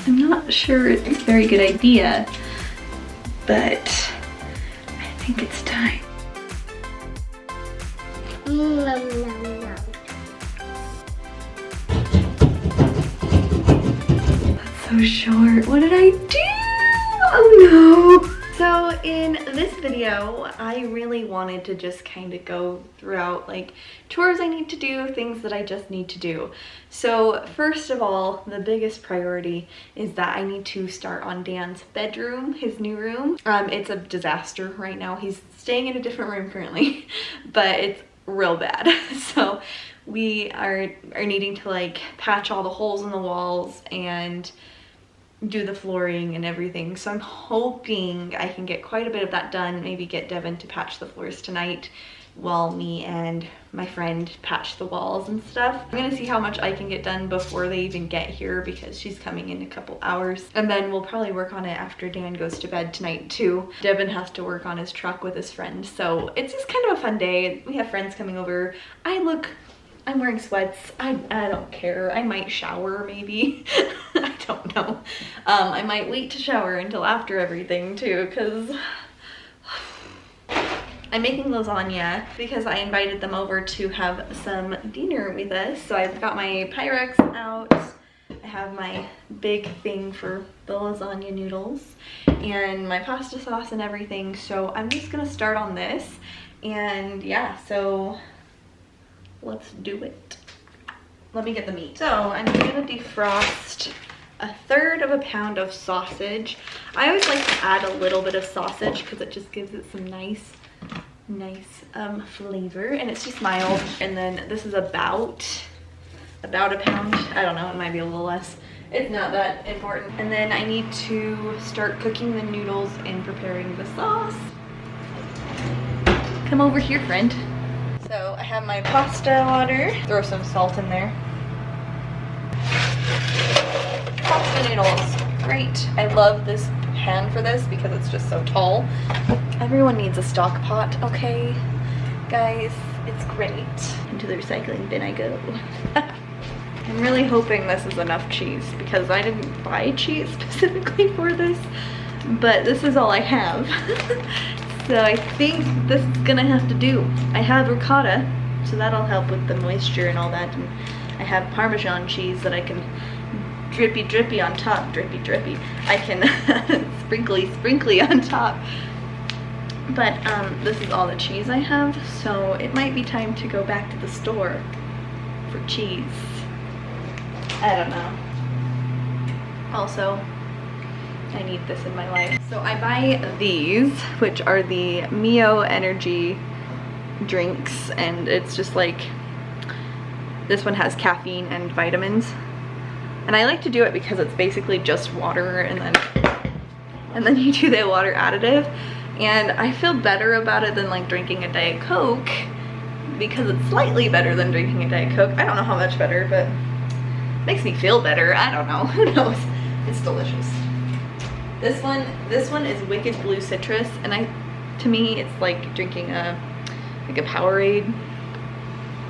I'm not sure it's a very good idea, but I think it's time. That's so short. What did I do? Oh no. So in this video, I really wanted to just kind of go throughout like chores I need to do, things that I just need to do. So first of all, the biggest priority is that I need to start on Dan's bedroom, his new room. It's a disaster right now. He's staying in a different room currently, but it's real bad. So we are needing to like patch all the holes in the walls and do the flooring and everything. So I'm hoping I can get quite a bit of that done, maybe get Devin to patch the floors tonight while me and my friend patch the walls and stuff. I'm gonna see how much I can get done before they even get here because she's coming in a couple hours. And then we'll probably work on it after Dan goes to bed tonight too. Devin has to work on his truck with his friend. So it's just kind of a fun day. We have friends coming over. I'm wearing sweats. I don't care. I might shower maybe. I don't know. I might wait to shower until after everything too, because I'm making lasagna because I invited them over to have some dinner with us. So I've got my Pyrex out. I have my big thing for the lasagna noodles and my pasta sauce and everything. So I'm just gonna start on this. And yeah, so let's do it. Let me get the meat. So I'm gonna defrost 1/3 pound of sausage. I always like to add a little bit of sausage because it just gives it some nice flavor, and it's just mild. And then this is about a pound. I don't know, it might be a little less. It's not that important. And then I need to start cooking the noodles and preparing the sauce. Come over here, friend. So I have my pasta water. Throw some salt in there. Pasta noodles, great. I love this pan for this because it's just so tall. Everyone needs a stock pot, okay? Guys, it's great. Into the recycling bin I go. I'm really hoping this is enough cheese because I didn't buy cheese specifically for this, but this is all I have. So I think this is gonna have to do. I have ricotta, so that'll help with the moisture and all that. And I have Parmesan cheese that I can drippy on top. Drippy. I can sprinkly on top. But this is all the cheese I have, so it might be time to go back to the store for cheese. I don't know. Also, I need this in my life. So I buy these, which are the Mio energy drinks, and it's just like, this one has caffeine and vitamins. And I like to do it because it's basically just water and then you do the water additive. And I feel better about it than like drinking a Diet Coke because it's slightly better than drinking a Diet Coke. I don't know how much better, but it makes me feel better. I don't know, who knows? It's delicious. This one is Wicked Blue Citrus, and to me it's like drinking a Powerade,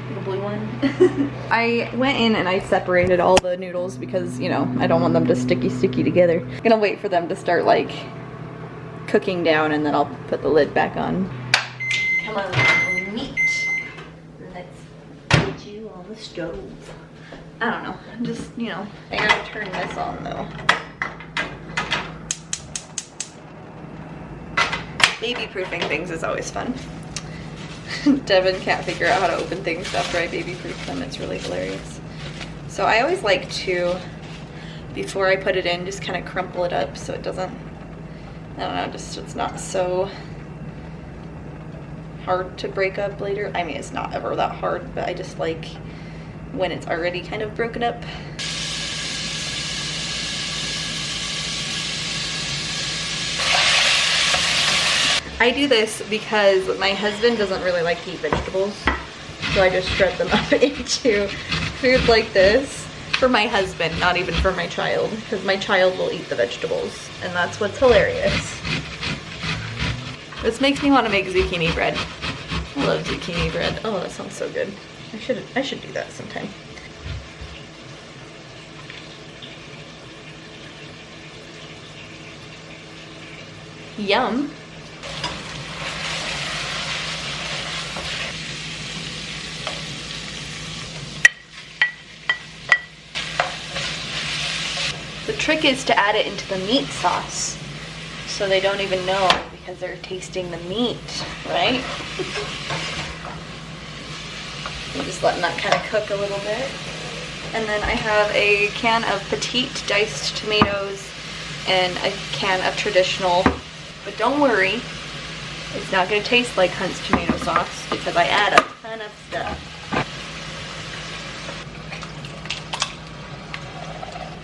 like a blue one. I went in and I separated all the noodles because, you know, I don't want them to sticky together. I'm gonna wait for them to start like cooking down and then I'll put the lid back on. Come on, little meat. Let's put you on the stove. I don't know, just, you know, I gotta turn this on though. Baby-proofing things is always fun. Devin can't figure out how to open things after I baby-proof them. It's really hilarious. So I always like to, before I put it in, just kind of crumple it up so it doesn't, I don't know, just it's not so hard to break up later. I mean, it's not ever that hard, but I just like when it's already kind of broken up. I do this because my husband doesn't really like to eat vegetables, so I just shred them up into food like this for my husband, not even for my child, because my child will eat the vegetables, and that's what's hilarious. This makes me want to make zucchini bread. I love zucchini bread. Oh, that sounds so good. I should do that sometime. Yum. The trick is to add it into the meat sauce so they don't even know because they're tasting the meat, right? I'm just letting that kind of cook a little bit. And then I have a can of petite diced tomatoes and a can of traditional, but don't worry, it's not going to taste like Hunt's tomato sauce because I add a ton of stuff.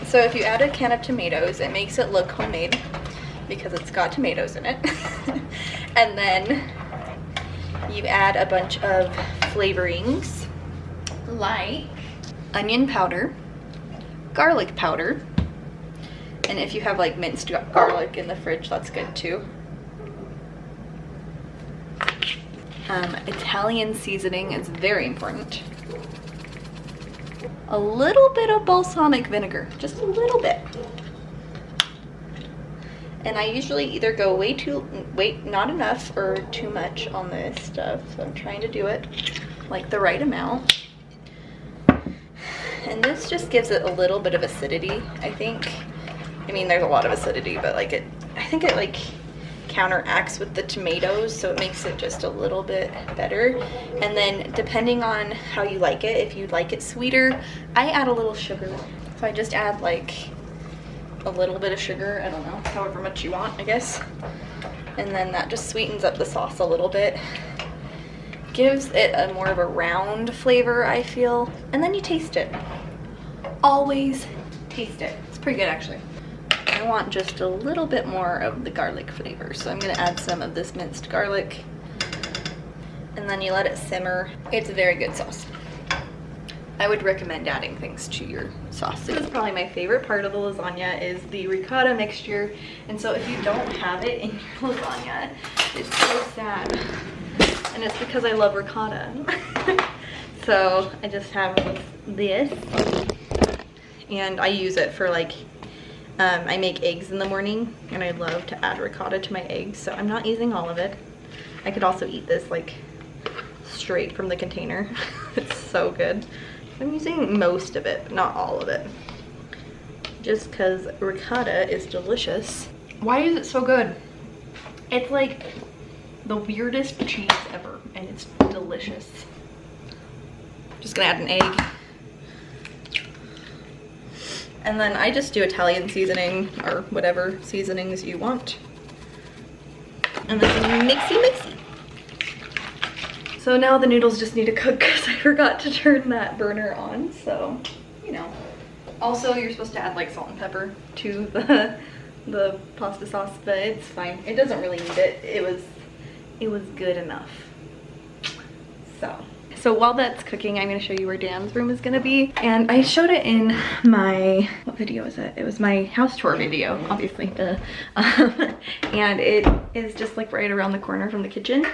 So if you add a can of tomatoes, it makes it look homemade because it's got tomatoes in it. And then you add a bunch of flavorings like onion powder, garlic powder, and if you have like minced garlic in the fridge, that's good too. Italian seasoning is very important. A little bit of balsamic vinegar, just a little bit. And I usually either go not enough or too much on this stuff, so I'm trying to do it like the right amount. And this just gives it a little bit of acidity, I think. I mean, there's a lot of acidity, but like I think it like counteracts with the tomatoes, so it makes it just a little bit better. And then depending on how you like it, if you like it sweeter, I add a little sugar. So I just add like a little bit of sugar, I don't know, however much you want, I guess. And then that just sweetens up the sauce a little bit. Gives it a more of a round flavor, I feel. And then you taste it. Always taste it. It's pretty good, actually. I want just a little bit more of the garlic flavor, so I'm gonna add some of this minced garlic. And then you let it simmer. It's a very good sauce. I would recommend adding things to your sauce. This is probably my favorite part of the lasagna is the ricotta mixture. And so if you don't have it in your lasagna, it's so sad. And it's because I love ricotta. So I just have this. And I use it for like, I make eggs in the morning and I love to add ricotta to my eggs. So I'm not using all of it. I could also eat this like straight from the container. It's so good. I'm using most of it, but not all of it. Just because ricotta is delicious. Why is it so good? It's like the weirdest cheese ever and it's delicious. Just gonna add an egg. And then I just do Italian seasoning or whatever seasonings you want. And then mixy. So now the noodles just need to cook because I forgot to turn that burner on, so, you know. Also, you're supposed to add like salt and pepper to the pasta sauce, but it's fine. It doesn't really need it. It was good enough. So while that's cooking, I'm gonna show you where Dan's room is gonna be. And I showed it in my, what video is it? It was my house tour video, obviously. And it is just like right around the corner from the kitchen.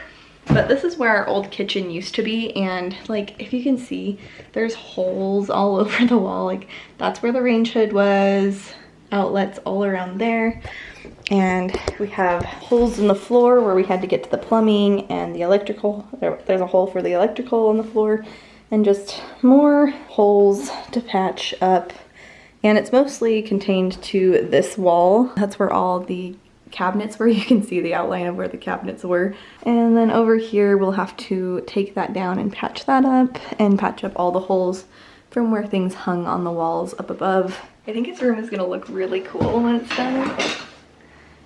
But this is where our old kitchen used to be, and like if you can see, there's holes all over the wall. Like that's where the range hood was, outlets all around there. And we have holes in the floor where we had to get to the plumbing and the electrical. There's a hole for the electrical on the floor and just more holes to patch up. And it's mostly contained to this wall. That's where all the cabinets were. You can see the outline of where the cabinets were. And then over here, we'll have to take that down and patch that up and patch up all the holes from where things hung on the walls up above. I think his room is gonna look really cool when it's done.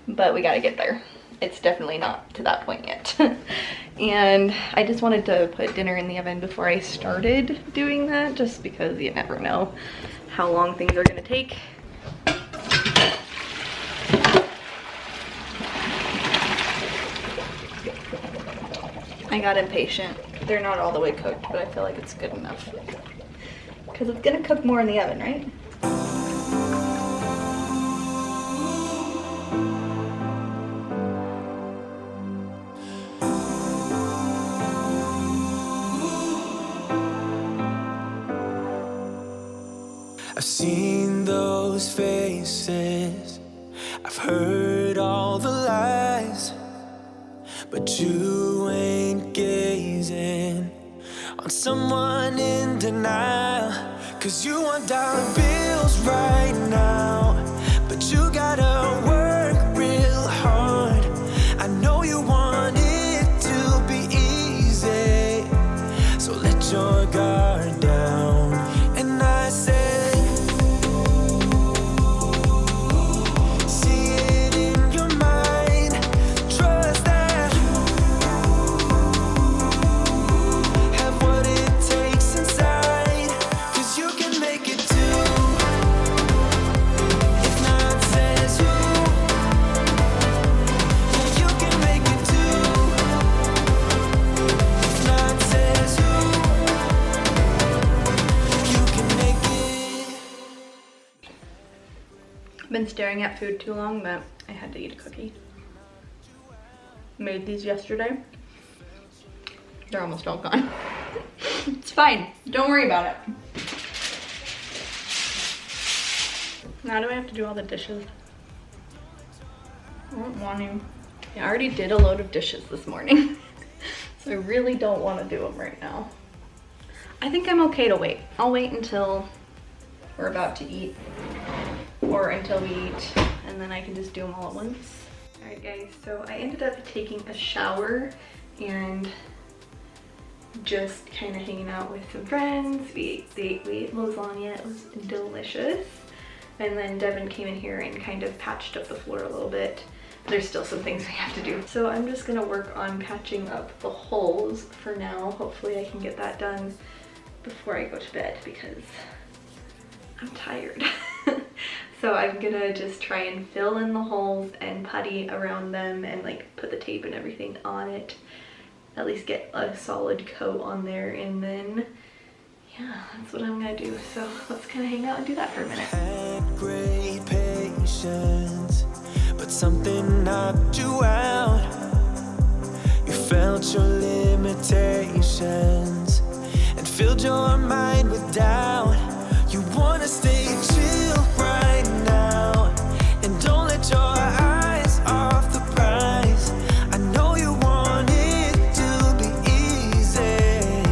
But we gotta get there. It's definitely not to that point yet. And I just wanted to put dinner in the oven before I started doing that, just because you never know how long things are gonna take. I got impatient. They're not all the way cooked, but I feel like it's good enough. Because it's gonna cook more in the oven, right? I've seen those faces, I've heard all the lies. but you ain't gazing on someone in denial. 'Cause you want dollar bills right now, but you gotta work real hard. I know you want it to be easy, so let your guard down. And I said, been staring at food too long, but I had to eat a cookie. Made these yesterday. They're almost all gone. It's fine. Don't worry about it. Now do I have to do all the dishes? I don't want to. I already did a load of dishes this morning. So I really don't want to do them right now. I think I'm okay to wait. I'll wait until we're about to eat, or until we eat, and then I can just do them all at once. All right guys, so I ended up taking a shower and just kind of hanging out with some friends. We ate lasagna, it was delicious. And then Devin came in here and kind of patched up the floor a little bit. There's still some things we have to do. So I'm just gonna work on patching up the holes for now. Hopefully I can get that done before I go to bed because I'm tired. So I'm gonna just try and fill in the holes and putty around them and like put the tape and everything on it. At least get a solid coat on there, and then yeah, that's what I'm gonna do. So let's kind of hang out and do that for a minute. Had great patience, but something knocked you out. You felt your limitations and filled your mind with doubt. You wanna stay chill right now and don't let your eyes off the prize. I know you want it to be easy,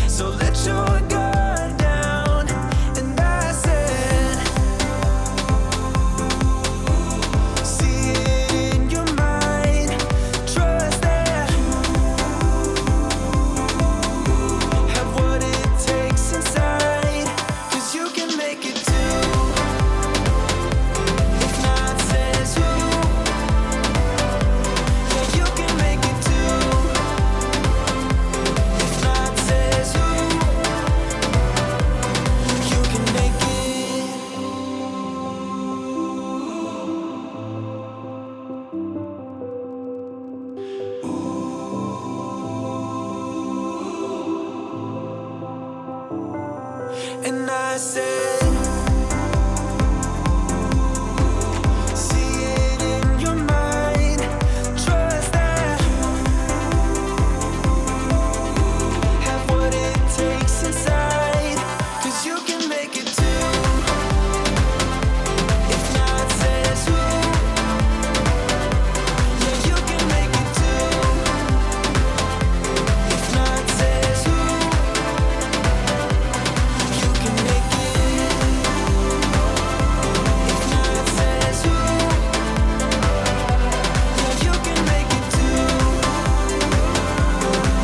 so let your guard down. And I said, see it in your mind, trust that, have what it takes inside, 'cause you can make it too. If not, says who? Yeah, you can make it too. If not, says who? You can make it. And I said, see it in your mind, trust that, have what it takes inside, 'cause you can make it too. If not, says who? Yeah, you can make it too. If not, says who? You can make it. If not, says who? Yeah, you can make it too.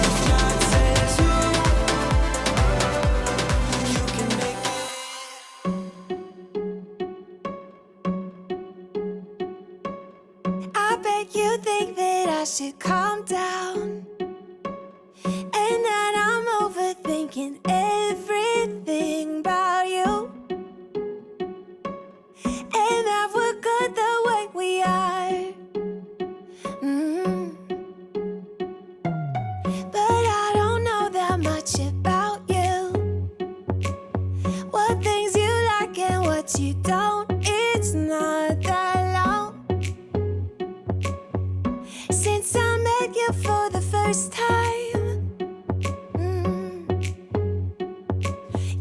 If not, says who? You can make it. I bet you think that I should calm down, and that I'm overthinking everything about you, and that we're good the way we are. But I don't know that much about you, what things you like and what you don't. It's not that long since I met you for the first time.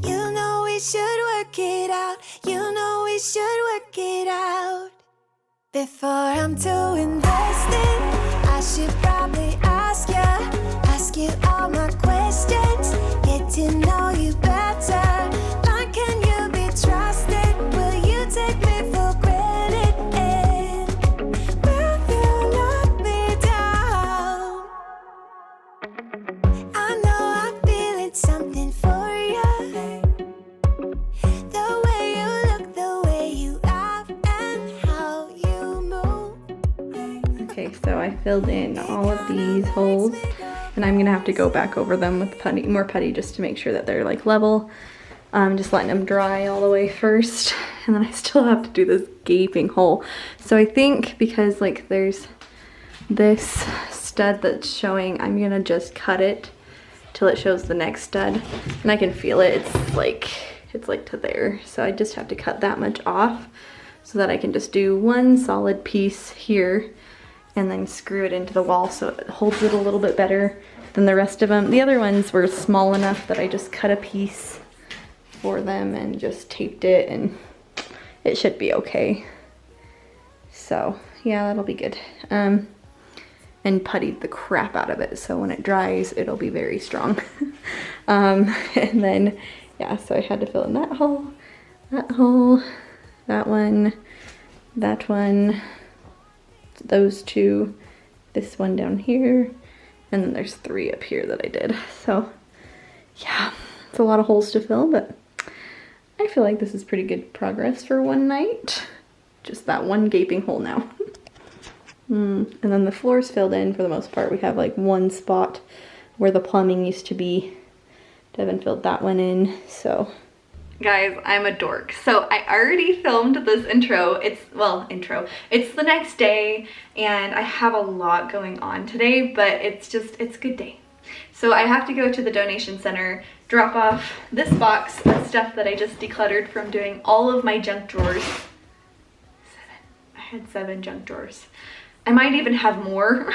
You know we should work it out. You know we should work it out. Before I'm too invested, I should probably ask you all my questions, get to know you better. Like, can you be trusted? Will you take me for granted? And will you let me down? I know I'm feeling something for you. The way you look, the way you laugh, and how you move. Okay, so I filled in all of these holes, and I'm gonna have to go back over them with putty, more putty, just to make sure that they're like level. Just letting them dry all the way first, and then I still have to do this gaping hole. So I think because like there's this stud that's showing, I'm gonna just cut it till it shows the next stud, and I can feel it. It's like to there, so I just have to cut that much off so that I can just do one solid piece here and then screw it into the wall so it holds it a little bit better than the rest of them. The other ones were small enough that I just cut a piece for them and just taped it, and it should be okay. So yeah, that'll be good. And puttied the crap out of it, so when it dries it'll be very strong. And then yeah, so I had to fill in that hole, that one, those two, this one down here, and then there's 3 up here that I did. So yeah, it's a lot of holes to fill, but I feel like this is pretty good progress for one night. Just that one gaping hole now. And then the floor's filled in for the most part. We have like one spot where the plumbing used to be. Devin filled that one in, so. Guys, I'm a dork. So I already filmed this intro. It's the next day, and I have a lot going on today, but it's a good day. So I have to go to the donation center, drop off this box of stuff that I just decluttered from doing all of my junk drawers. 7. I had 7 junk drawers. I might even have more.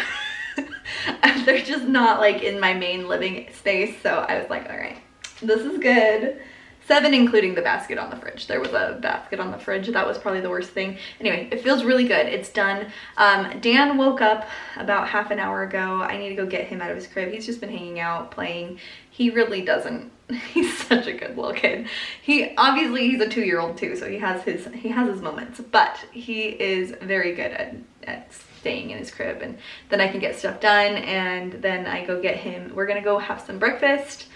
They're just not like in my main living space, so I was like, all right, this is good. 7 including the basket on the fridge. There was a basket on the fridge. That was probably the worst thing. Anyway, it feels really good. It's done. Dan woke up about half an hour ago. I need to go get him out of his crib. He's just been hanging out, playing. He really doesn't. He's such a good little kid. He's a 2-year-old too, so he has his moments, but he is very good at staying in his crib, and then I can get stuff done, and then I go get him. We're gonna go have some breakfast.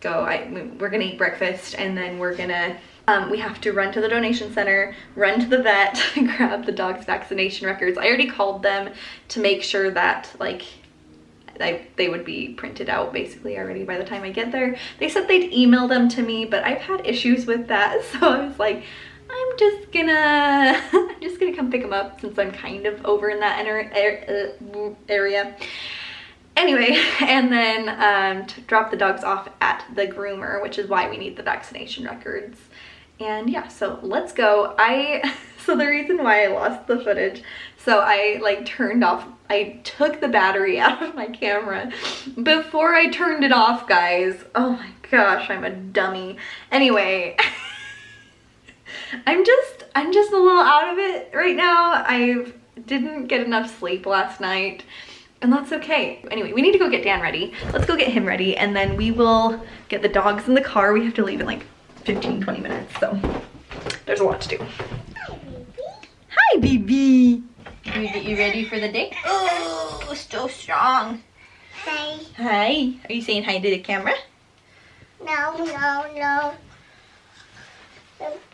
We're gonna eat breakfast, and then we're gonna, we have to run to the donation center, run to the vet, grab the dog's vaccination records. I already called them to make sure that like they would be printed out basically already by the time I get there. They said they'd email them to me, but I've had issues with that, so I was like, I'm just gonna come pick them up since I'm kind of over in that area. Anyway, and then to drop the dogs off at the groomer, which is why we need the vaccination records. And yeah, so let's go. So the reason why I lost the footage, so I like I took the battery out of my camera before I turned it off, guys. Oh my gosh, I'm a dummy. Anyway, I'm just a little out of it right now. I didn't get enough sleep last night, and that's okay. Anyway, we need to go get Dan ready. Let's go get him ready, and then we will get the dogs in the car. We have to leave in like 15-20 minutes, so there's a lot to do. Hi, baby. Can we get you ready for the day? Oh, so strong. Hi. Hi. Are you saying hi to the camera? No.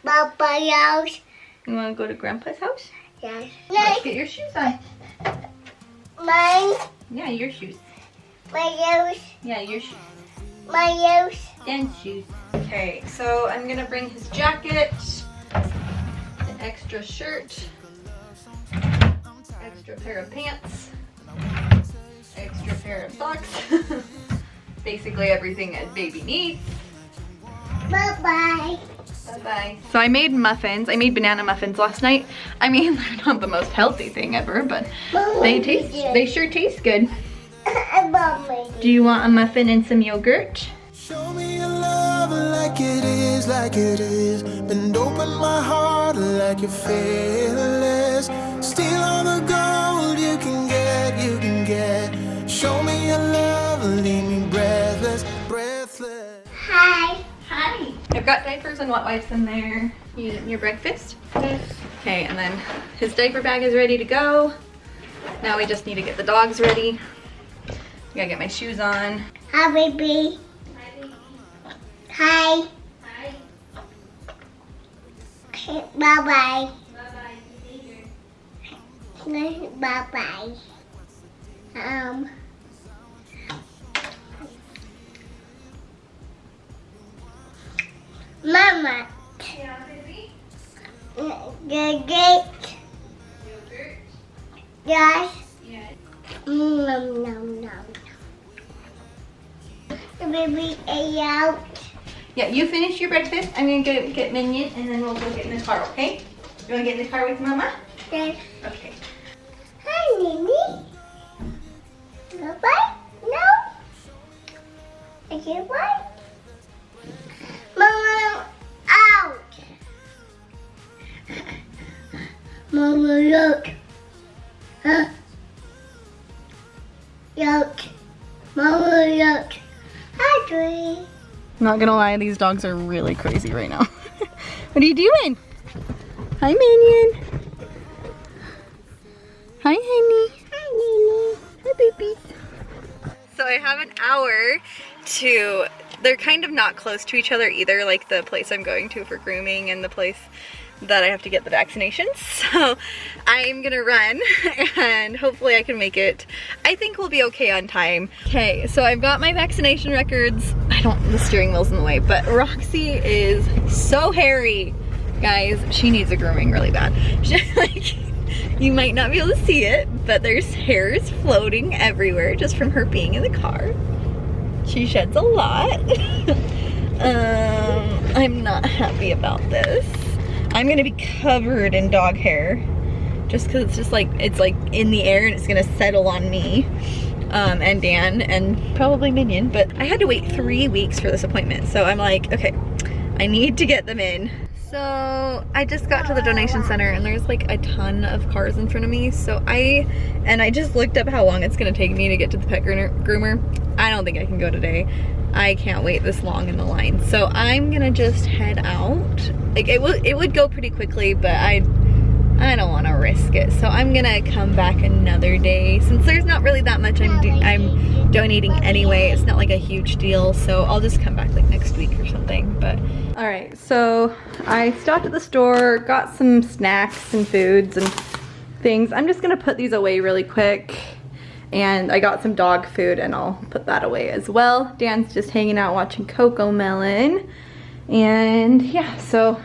Papa's house. You want to go to Grandpa's house? Yes. Let's get your shoes on. Mine. Yeah, your shoes. My shoes. Yeah, your shoes. My shoes. Dan's shoes. Okay, so I'm gonna bring his jacket, an extra shirt, extra pair of pants, extra pair of socks, basically everything a baby needs. Bye-bye. Bye-bye. So I made muffins. I made banana muffins last night. I mean, they're not the most healthy thing ever, but they sure taste good. Do you want a muffin and some yogurt? Show me your love like it is, and open my heart like you're fearless. Steal all the gold you can get. got diapers and wet wipes in there. You eating your breakfast? Yes. Okay, and then his diaper bag is ready to go. Now we just need to get the dogs ready. I gotta get my shoes on. Hi, baby. Hi, baby. Hi. Hi. Okay, bye-bye. Bye-bye. Bye-bye. Mama. Yeah, baby. Yogurt. Yogurt? Yes. Yeah. Nom, nom, nom. The baby ate out. Yeah, you finish your breakfast. I'm gonna go get Minion and then we'll go get in the car, okay? You wanna get in the car with Mama? Yes. Okay. Hi, Mimi. Goodbye? No? Okay, bye. Mama, out. Mama, look. Huh? Look. Mama, look. Hi, Joey. Not gonna lie, these dogs are really crazy right now. What are you doing? Hi, Minion. Hi, honey. Hi, Mimi. Hi, babies. So I have an hour to, they're kind of not close to each other either, like the place I'm going to for grooming and the place that I have to get the vaccinations. So I'm gonna run and hopefully I can make it. I think we'll be okay on time. Okay, so I've got my vaccination records. The steering wheel's in the way, but Roxy is so hairy. Guys, she needs a grooming really bad. Like, you might not be able to see it, but there's hairs floating everywhere just from her being in the car. She sheds a lot. I'm not happy about this. I'm gonna be covered in dog hair just because it's just like, it's like in the air and it's gonna settle on me and Dan and probably Minion, but I had to wait 3 weeks for this appointment. So I'm like, okay, I need to get them in. So I just got to the donation center and there's like a ton of cars in front of me. So I just looked up how long it's gonna take me to get to the pet groomer. I don't think I can go today. I can't wait this long in the line. So I'm gonna just head out. Like it would go pretty quickly, but I don't want to risk it. So I'm gonna come back another day. Since there's not really that much I'm donating anyway, it's not like a huge deal. So I'll just come back like next week or something. But all right, so I stopped at the store, got some snacks and foods and things. I'm just gonna put these away really quick. And I got some dog food and I'll put that away as well. Dan's just hanging out watching Coco Melon. And yeah, so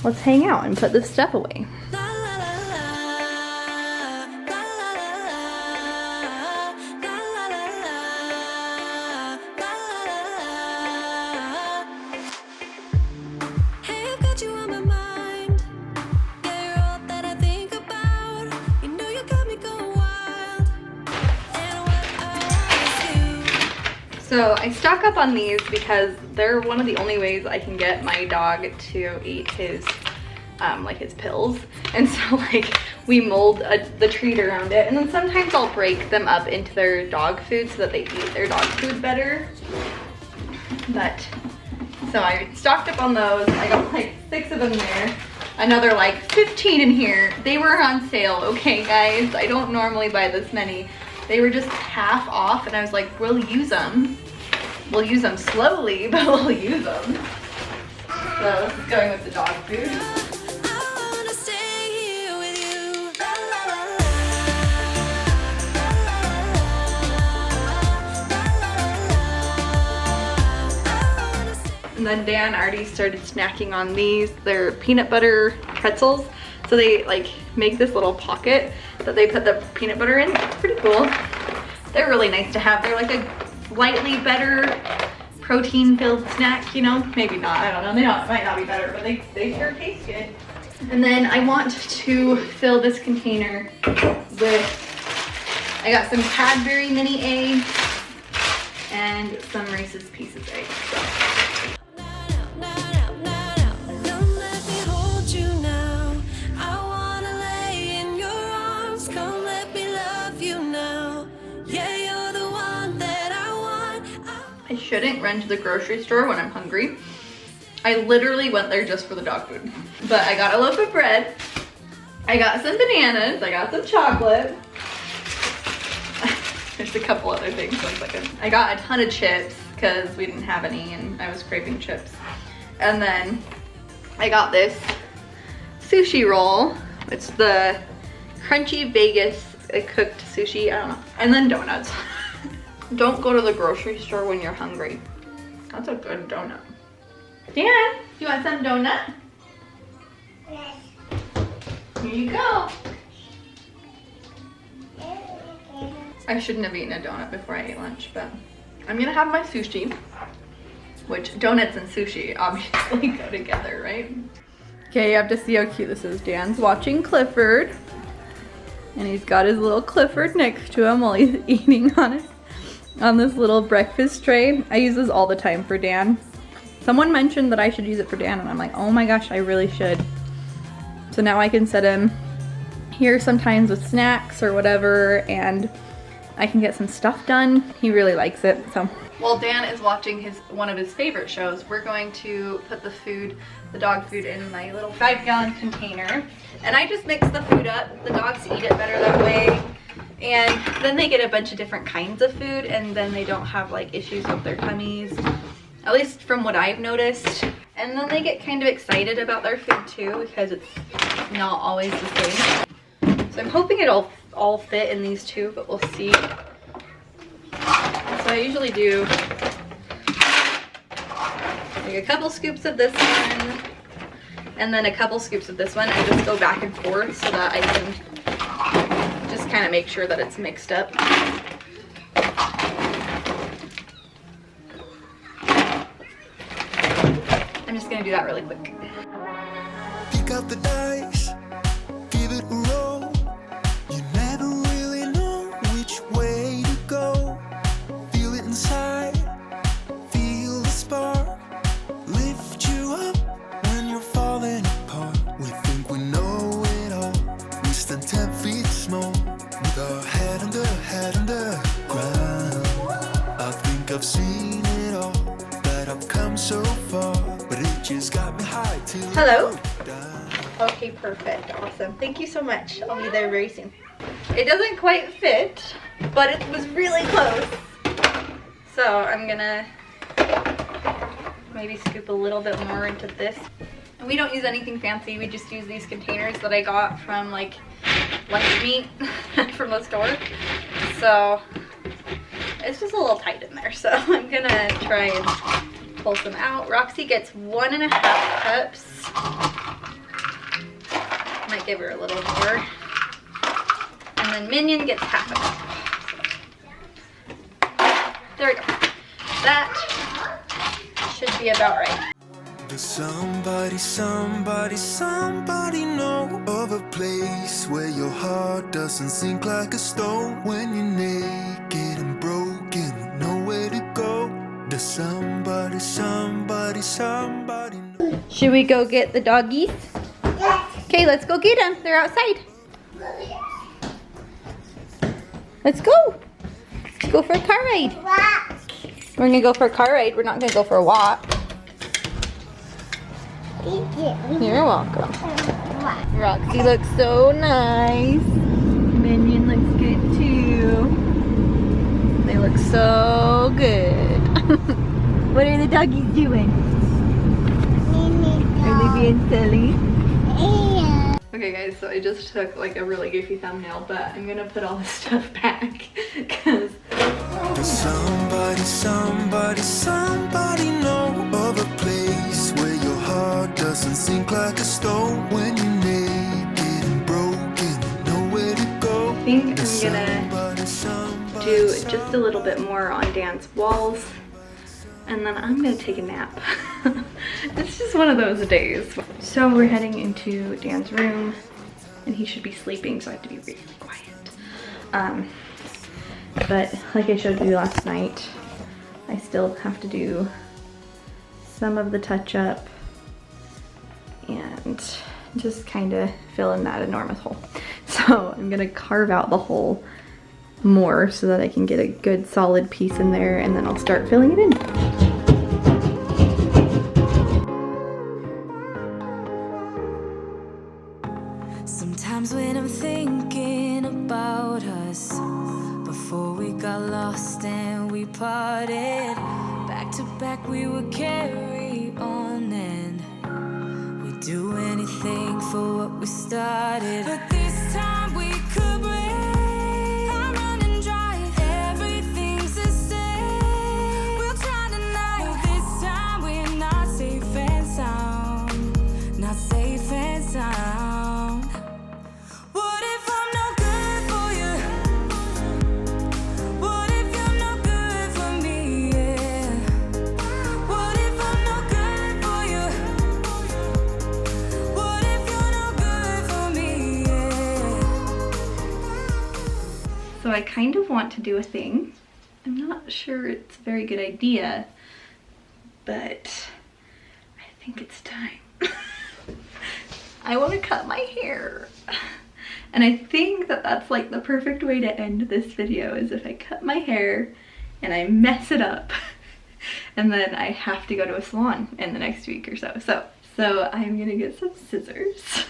let's hang out and put this stuff away. So I stock up on these because they're one of the only ways I can get my dog to eat his like his pills. And so like we mold the treat around it, and then sometimes I'll break them up into their dog food so that they eat their dog food better. But so I stocked up on those. I got like 6 of them there. Another like 15 in here. They were on sale, okay guys? I don't normally buy this many. They were just half off and I was like, we'll use them. We'll use them slowly, but we'll use them. So this is going with the dog food. And then Dan already started snacking on these. They're peanut butter pretzels. So they like make this little pocket that they put the peanut butter in. It's pretty cool. They're really nice to have. They're like a slightly better protein-filled snack, you know? Maybe not, I don't know. They might not be better, but they sure taste good. And then I want to fill this container with, I got some Cadbury mini eggs and some Reese's Pieces eggs. So. I shouldn't run to the grocery store when I'm hungry, I literally went there just for the dog food. But I got a loaf of bread. I got some bananas. I got some chocolate. There's a couple other things. 1 second. I got a ton of chips because we didn't have any and I was craving chips. And then I got this sushi roll. It's the crunchy Vegas cooked sushi. I don't know. And then donuts. Don't go to the grocery store when you're hungry. That's a good donut. Dan, you want some donut? Yes. Here you go. I shouldn't have eaten a donut before I ate lunch, but I'm gonna have my sushi, which donuts and sushi obviously go together, right? Okay, you have to see how cute this is. Dan's watching Clifford, and he's got his little Clifford next to him while he's eating on this little breakfast tray. I use this all the time for Dan. Someone mentioned that I should use it for Dan, and I'm like, oh my gosh, I really should. So now I can set him here sometimes with snacks or whatever, and I can get some stuff done. He really likes it. So while Dan is watching one of his favorite shows, we're going to put the dog food in my little 5-gallon container. And I just mix the food up. The dogs eat it better that way. And then they get a bunch of different kinds of food, and then they don't have like issues with their tummies. At least from what I've noticed. And then they get kind of excited about their food too, because it's not always the same. So I'm hoping it'll all fit in these two, but we'll see. So I usually do like a couple scoops of this one, and then a couple scoops of this one, and just go back and forth so that I can just kind of make sure that it's mixed up. I'm just gonna do that really quick. Pick up the dice, give it a roll. You never really know which way to go. Feel it inside, feel the spark. Lift you up when you're falling apart. We think we know it all. We stand 10 feet small, with our head under ground. I think I've seen it all, that I've come so far. But it just got me high till Hello? Okay, perfect. Awesome. Thank you so much. I'll be there very soon. It doesn't quite fit, but it was really close. So I'm gonna maybe scoop a little bit more into this. And we don't use anything fancy. We just use these containers that I got from like lunch meat from the store. So it's just a little tight in there. So I'm gonna try and pull some out. Roxy gets 1.5 cups. Might give her a little more. And then Minion gets half a cup. There we go. That should be about right. Does somebody know of a place where your heart doesn't sink like a stone? When you're naked and broken, nowhere to go. Does somebody know? Should we go get the doggies? Okay, let's go get them. They're outside. Let's go. Let's go for a car ride. We're gonna go for a car ride. We're not gonna go for a walk. You're welcome. Roxy looks so nice. Minion looks good too. They look so good. What are the doggies doing? Are they being silly? Okay guys, so I just took like a really goofy thumbnail, but I'm gonna put all this stuff back because Somebody know of a place where your heart doesn't sink like a stone. When you're naked and broken, nowhere to go. I think I'm gonna do just a little bit more on Dan's walls, and then I'm gonna take a nap. It's just one of those days. So we're heading into Dan's room, and he should be sleeping, so I have to be really quiet. But like I showed you last night, I still have to do some of the touch-up and just kind of fill in that enormous hole. So I'm gonna carve out the hole more so that I can get a good solid piece in there, and then I'll start filling it in. Sometimes when I'm thinking about us, before we got lost and we parted, back to back we would carry on and we'd do anything for what we started. But this time we could break. I'm running dry, everything's the same. We'll try tonight, but this time we're not safe and sound. Not safe and sound. What if I'm no good for you? What if you're no good for me? Yeah. What if I'm no good for you? What if you're no good for me? Yeah. So I kind of want to do a thing. I'm not sure it's a very good idea, but I think it's time. I want to cut my hair. And I think that that's like the perfect way to end this video, is if I cut my hair and I mess it up and then I have to go to a salon in the next week or so. So I'm gonna get some scissors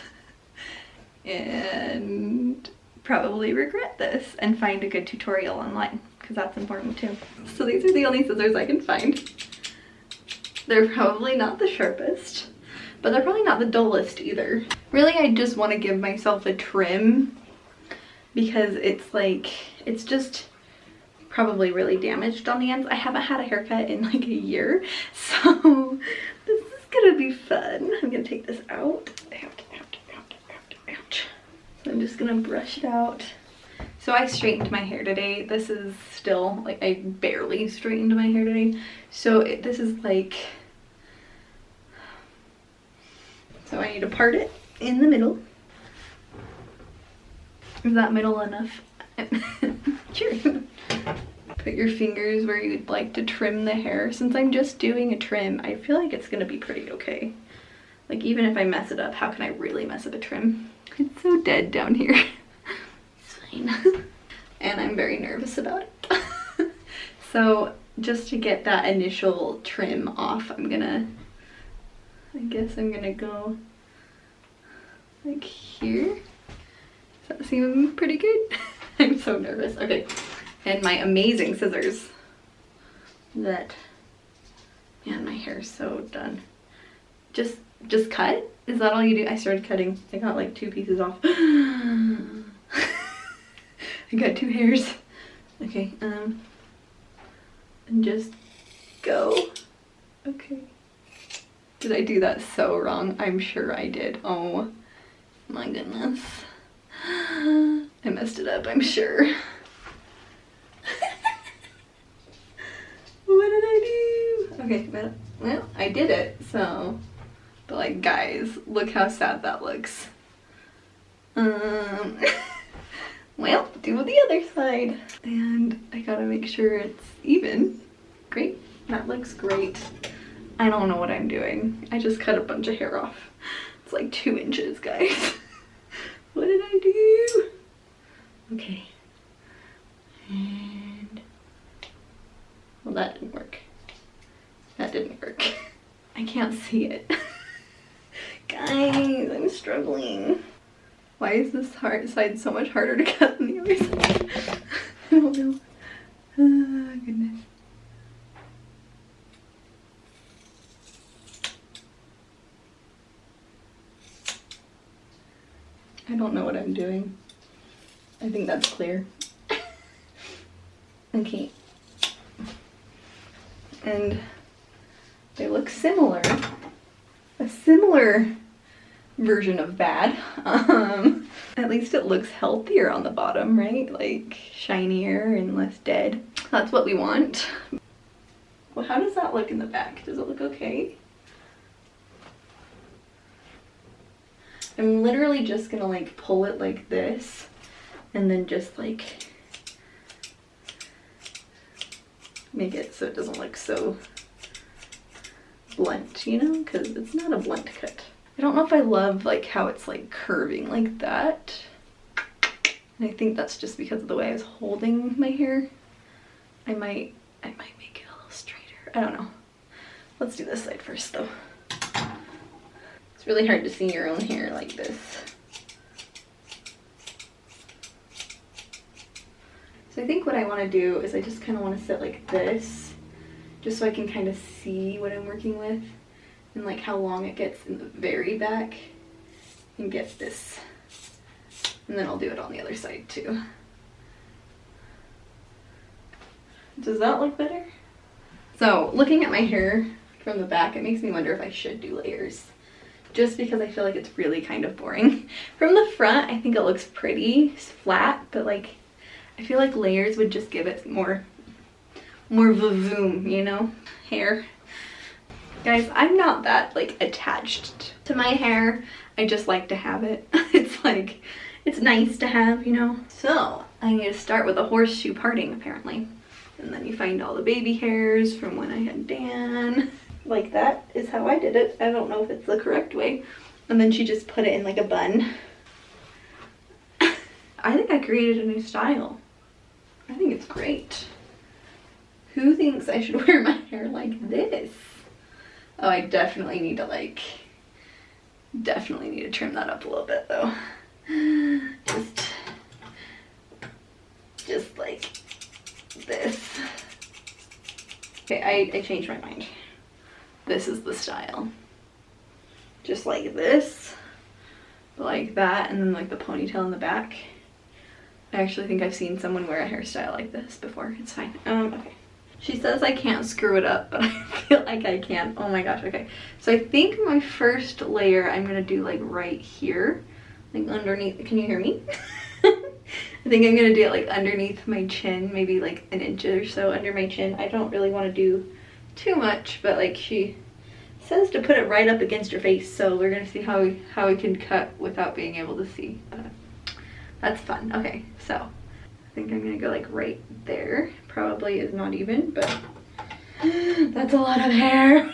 and probably regret this and find a good tutorial online, because that's important too. So these are the only scissors I can find. They're probably not the sharpest, but they're probably not the dullest either. Really, I just want to give myself a trim because it's like, it's just probably really damaged on the ends. I haven't had a haircut in like a year, so this is gonna be fun. I'm gonna take this out. Ouch. So I'm just gonna brush it out. So I straightened my hair today. This is still, like, I barely straightened my hair today. So this is like, so I need to part it in the middle. Is that middle enough? Sure. Put your fingers where you'd like to trim the hair. Since I'm just doing a trim, I feel like it's gonna be pretty okay. Like, even if I mess it up, how can I really mess up a trim? It's so dead down here. It's fine. And I'm very nervous about it. So just to get that initial trim off, I guess I'm gonna go like here. Does that seem pretty good? I'm so nervous. Okay, and my amazing scissors that, man, my hair's so done. Just cut? Is that all you do? I started cutting. I got like 2 pieces off. I got 2 hairs. Okay, and just go. Okay. Did I do that so wrong? I'm sure I did. Oh my goodness. I messed it up, I'm sure. What did I do? Okay, well, I did it, so. But like, guys, look how sad that looks. Well, do the other side. And I gotta make sure it's even. Great, that looks great. I don't know what I'm doing. I just cut a bunch of hair off. It's like 2 inches, guys. What did I do? Okay. And, well, that didn't work. That didn't work. I can't see it. Guys, I'm struggling. Why is this side so much harder to cut than the other side? I don't know. Oh, goodness. I don't know what I'm doing. I think that's clear. Okay. And they look similar. A similar version of bad. At least it looks healthier on the bottom, right? Like shinier and less dead. That's what we want. Well, how does that look in the back? Does it look okay? I'm literally just gonna like pull it like this and then just like make it so it doesn't look so blunt, you know, because it's not a blunt cut. I don't know if I love like how it's like curving like that. And I think that's just because of the way I was holding my hair. I might make it a little straighter. I don't know. Let's do this side first though. It's really hard to see your own hair like this. I think what I want to do is I just kind of want to sit like this, just so I can kind of see what I'm working with and like how long it gets in the very back, and get this. And then I'll do it on the other side too. Does that look better? So looking at my hair from the back, it makes me wonder if I should do layers, just because I feel like it's really kind of boring. From the front, I think it looks pretty, it's flat, but like I feel like layers would just give it more vavoom, you know, hair. Guys, I'm not that like attached to my hair. I just like to have it. It's like, it's nice to have, you know. So I need to start with a horseshoe parting apparently. And then you find all the baby hairs from when I had Dan. Like that is how I did it. I don't know if it's the correct way. And then she just put it in like a bun. I think I created a new style. I think it's great. Who thinks I should wear my hair like this? Oh, I definitely need to trim that up a little bit though. Just like this. Okay, I changed my mind. This is the style. Just like this, but like that, and then like the ponytail in the back. I actually think I've seen someone wear a hairstyle like this before. It's fine. Okay. She says I can't screw it up, but I feel like I can. Oh my gosh, okay. So I think my first layer I'm gonna do like right here, like underneath. Can you hear me? I think I'm gonna do it like underneath my chin, maybe like an inch or so under my chin. I don't really want to do too much, but like she says to put it right up against your face, so we're gonna see how we can cut without being able to see. That's fun. Okay, so I think I'm gonna go like right there. Probably is not even, but that's a lot of hair.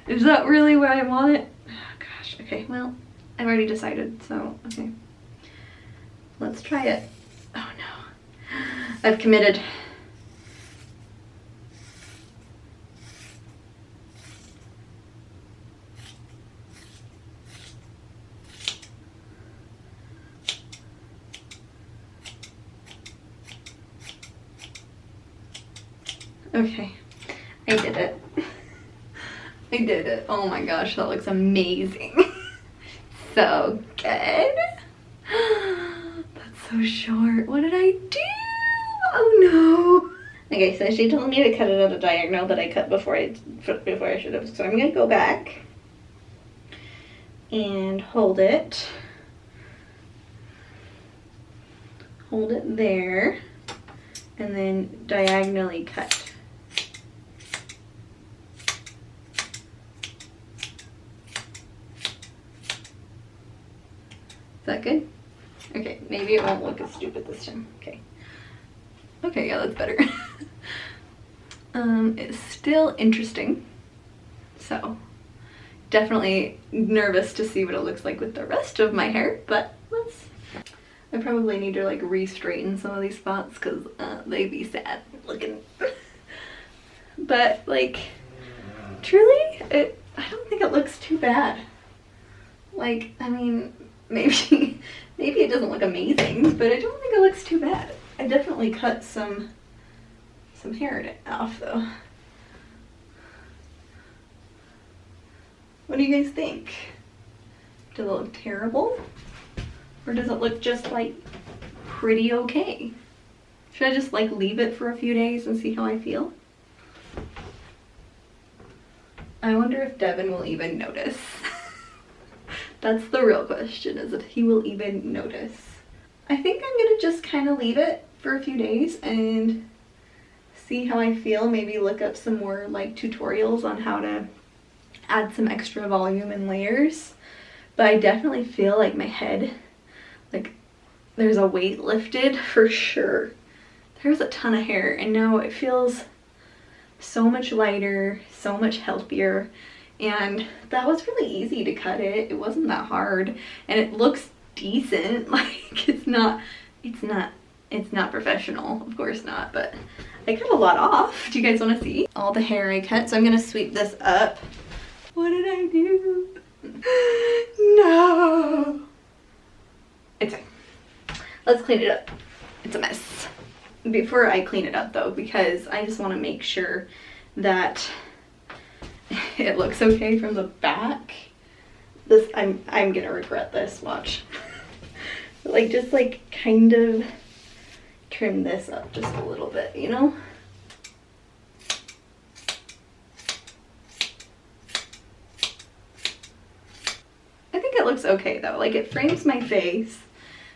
Is that really where I want it? Oh gosh, okay, well, I've already decided, so okay. Let's try it. Oh no, I've committed. Okay, I did it. I did it. Oh my gosh, that looks amazing. So good. That's so short. What did I do? Oh no. Okay, so she told me to cut it at a diagonal, but I cut before I should have. So I'm gonna go back and hold it. Hold it there, and then diagonally cut. Is that good? Okay, maybe it won't look as stupid this time. Okay. Okay, yeah, that's better. It's still interesting. So, definitely nervous to see what it looks like with the rest of my hair, but I probably need to like re-straighten some of these spots because they be sad looking. But like, truly, I don't think it looks too bad. Like, I mean, maybe it doesn't look amazing, but I don't think it looks too bad. I definitely cut some hair off though. What do you guys think? Does it look terrible? Or does it look just like pretty okay? Should I just like leave it for a few days and see how I feel? I wonder if Devin will even notice. That's the real question, is if he will even notice. I think I'm gonna just kind of leave it for a few days and see how I feel. Maybe look up some more like tutorials on how to add some extra volume and layers. But I definitely feel like my head, like there's a weight lifted for sure. There's a ton of hair and now it feels so much lighter, so much healthier. And that was really easy to cut it. It wasn't that hard. And it looks decent. Like it's not professional, of course not, but I cut a lot off. Do you guys want to see all the hair I cut? So I'm gonna sweep this up. What did I do? No. It's fine. Let's clean it up. It's a mess. before I clean it up though, because I just want to make sure that it looks okay from the back. This, I'm gonna regret this, watch. Like, just like kind of trim this up just a little bit, you know? I think it looks okay though. Like, it frames my face,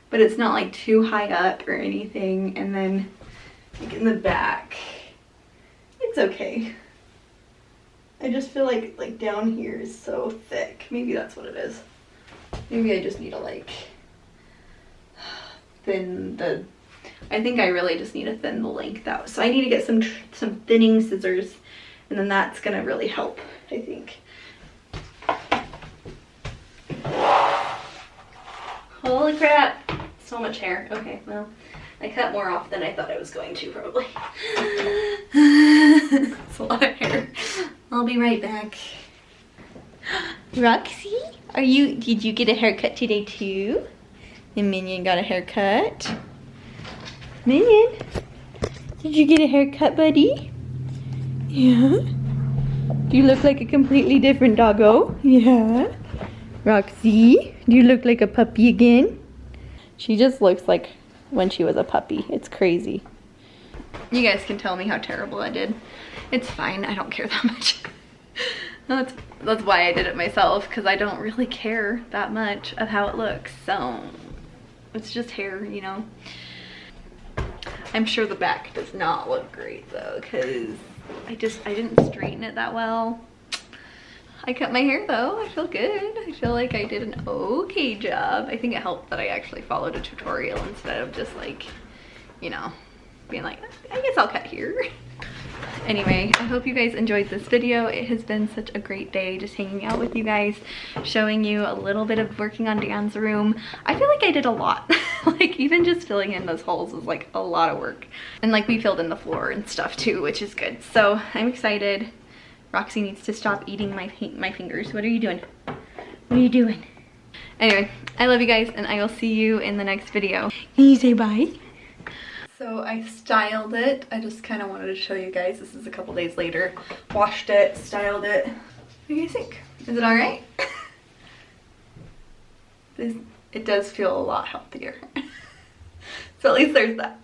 but it's not like too high up or anything. And then like in the back, it's okay. I just feel like down here is so thick. Maybe that's what it is. Maybe I just need to like thin the, I think I really just need to thin the length out. So I need to get some thinning scissors, and then that's gonna really help, I think. Holy crap, so much hair. Okay, well, I cut more off than I thought I was going to, probably. It's a lot of hair. I'll be right back. Roxy, did you get a haircut today too? And Minion got a haircut. Minion, did you get a haircut, buddy? Yeah. Do you look like a completely different doggo? Yeah. Roxy, do you look like a puppy again? She just looks like when she was a puppy. It's crazy. You guys can tell me how terrible I did. It's fine, I don't care that much. That's why I did it myself, because I don't really care that much of how it looks. So it's just hair, you know. I'm sure the back does not look great though, because I didn't straighten it that well. I cut my hair though. I feel good. I feel like I did an okay job. I think it helped that I actually followed a tutorial instead of just like, you know, being like, I guess I'll cut here. Anyway, I hope you guys enjoyed this video. It has been such a great day just hanging out with you guys, showing you a little bit of working on Dan's room. I feel like I did a lot. Like, even just filling in those holes was like a lot of work. And like, we filled in the floor and stuff too, which is good. So I'm excited. Roxy needs to stop eating my fingers. What are you doing? What are you doing? Anyway, I love you guys, and I will see you in the next video. Can you say bye? So I styled it. I just kind of wanted to show you guys. This is a couple days later. Washed it, styled it. What do you guys think? Is it all right? It does feel a lot healthier. So at least there's that.